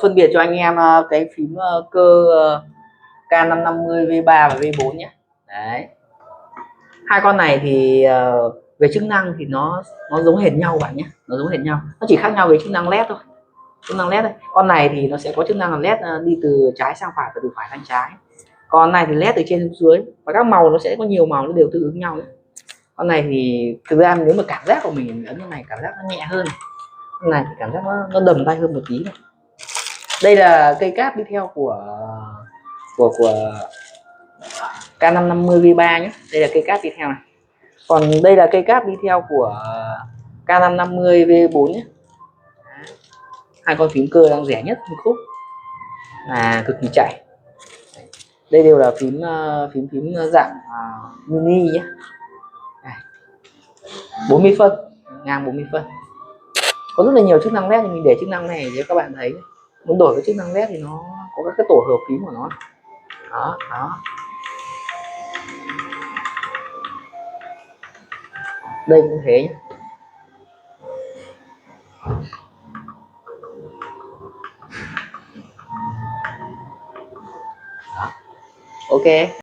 Phân biệt cho anh em cái phím cơ K550 V3 và V4 nhé. Đấy, hai con này thì về chức năng thì nó giống hệt nhau bạn nhé, nó giống hệt nhau, nó chỉ khác nhau về chức năng led thôi, chức năng led thôi. Con này thì nó sẽ có chức năng là led đi từ trái sang phải và từ phải sang trái, con này thì led từ trên xuống dưới, và các màu nó sẽ có nhiều màu, nó đều tương ứng nhau đấy. Con này thì thực ra nếu mà cảm giác của mình ấn cái này cảm giác nó nhẹ hơn, con này thì cảm giác nó đầm tay hơn một tí này. Đây là cây cáp đi theo của K550 V3 nhé, đây là cây cáp đi theo này. Còn đây là cây cáp đi theo của K550 V4 nhé. Hai con phím cơ đang rẻ nhất phân khúc, là cực kỳ chạy. Đây đều là phím dạng mini nhé. 40 phân, ngang 40 phân. Có rất là nhiều chức năng led, thì mình để chức năng này để các bạn thấy. Muốn đổi cái chức năng led thì nó có các cái tổ hợp phím của nó. Đó. Đây cũng thế nhé. Đó. Ok.